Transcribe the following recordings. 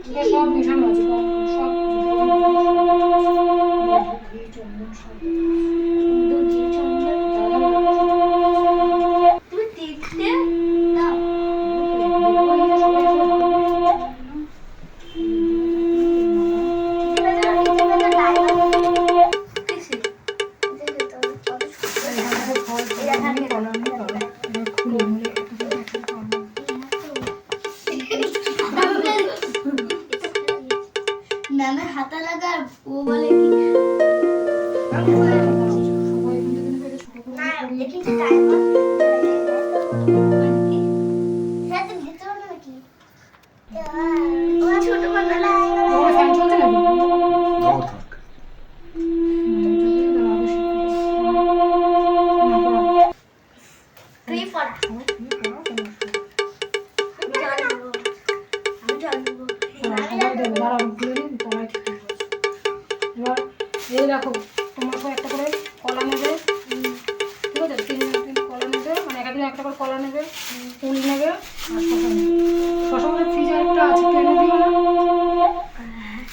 এটা সব মেশানো আছে, সব ঘি চন্দন সব সুন্দর যে চন্দন তুমি দেখতে দাও। ম্যামের হাতা লাগা আর ও বলে কি দাও থাক। এবার এই দেখো তোমরা সব একটা করে কলা নেবে, ঠিক আছে? তিন কলা নেবে, মানে এক একদিন একটা করে কলা নেবে, ফুল নেবে আর শশা নেবে। শশা মানে ফ্রিজে একটা আছে, টেনে দিও না।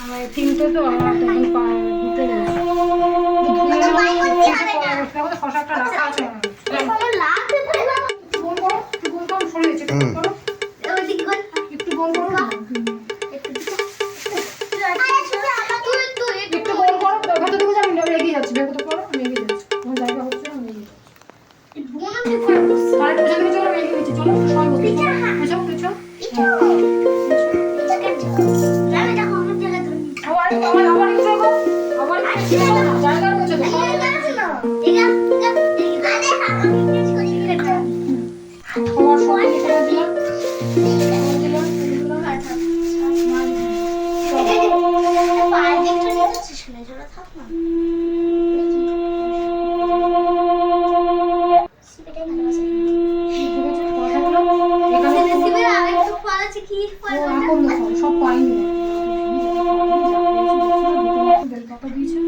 আমার তিনটে তো আমার তখন ধুতে গেছে, শশা একটা রাখা আছে। গোল করো, একটু গোল করো, সরে গেছে, একটু গোল করো, একটু গোল করো না, একটু গোল করো। ভেতর দিকে যাবি না, আমি এগিয়ে যাচ্ছি, ভেতর করো, আমি এগিয়ে যাচ্ছি, তোমার জায়গা হচ্ছে আমি এগিয়ে যাচ্ছি। তাহলে পেছন দিকে চলো, আমি এগিয়ে নিচ্ছি, চলো সবাই বসে পেছন পেছন। আবার আবার আবার একটু এগো, আবার একটু এগো না, জায়গা রয়েছে তো, সবাই তোমার সবাই এখানে দিলাম, দিলাম, দিলাম, সব পাইনি বেলপাতা দিয়েছে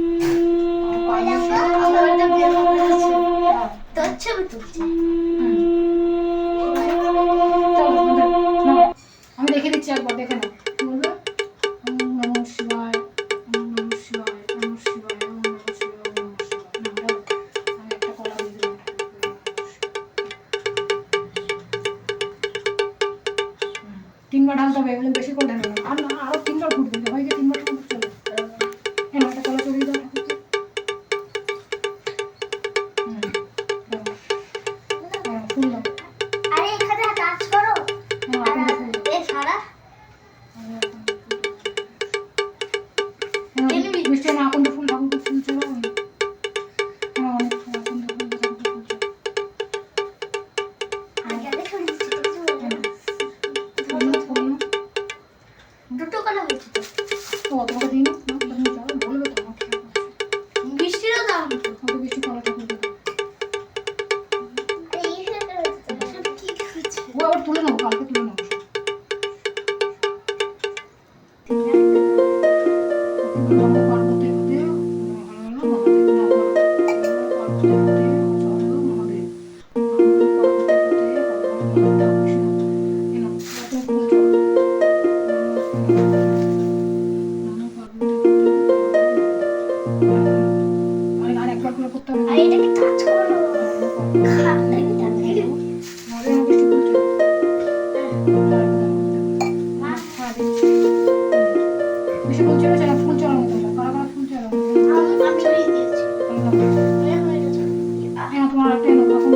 আমি দেখে দিচ্ছি একবার, দেখে নাও কি বলবে। ওম নমঃ শিবায়, ওম নমঃ শিবায়, ওম নমঃ শিবায়, ওম নমঃ শিবায়, ওম নমঃ শিবায়। আমি একটা কলা দিয়ে দিলাম। তিনবার ঢালতে হবে, এগুলো বেশি করে ঢালবে না। আর না, আরো তিনবার ফুটবে, হয়ে গিয়ে তিনবার ফুটবে, চলো। একটা কলা চড়িয়ে দাও ঠাকুরকে। ফুল দাও, মিষ্টি না আকন্দ ফুল, ঠাকুরকে ফুল চলো। অনেক আকন্দ ফুল, ঠাকুরকে ফুল চলো। দুটো কলা হয়েছে তো। তো তোমাকে দিই না, তুমি যাও, বলবে তো আমার খেয়াল আছে। বৃষ্টিরও দাম কত বেশি কলা ঠাকুরকে দাও। ও আবার তুলে নেবো, কালকে তুলে নেবো। নমো পার্বতী হতে আর একবার করে করতে হবে। আর এটাকে টাচ করো বেশি ফুল চলে যায়, ফুল চড়ানো তোমরা, কারা কারা ফুল চড়ানো? আমি ছড়িয়ে দিয়েছি তোমার একটা এনো, এখন ফুল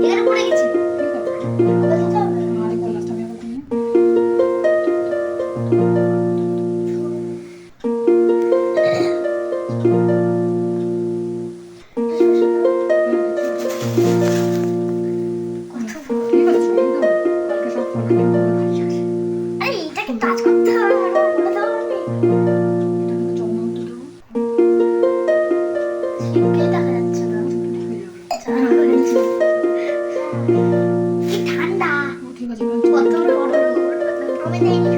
এখানে পড়ে গেছে ঠিক আছে। আবার দিতে হবে আর একবার লাস্ট আমি আবার দিই। ঠিক আছে, এই তো কালকে সব ফল কিনে দেবো। আরে এটাকে টাচ করতে হবে বলে দাও আমি এটা কিন্তু চন্দন তো দেবো, শিবকে দেখা যাচ্ছে না কি ঠান্ডা ঠিক আছে। কত বড় বড় আমি দেইনি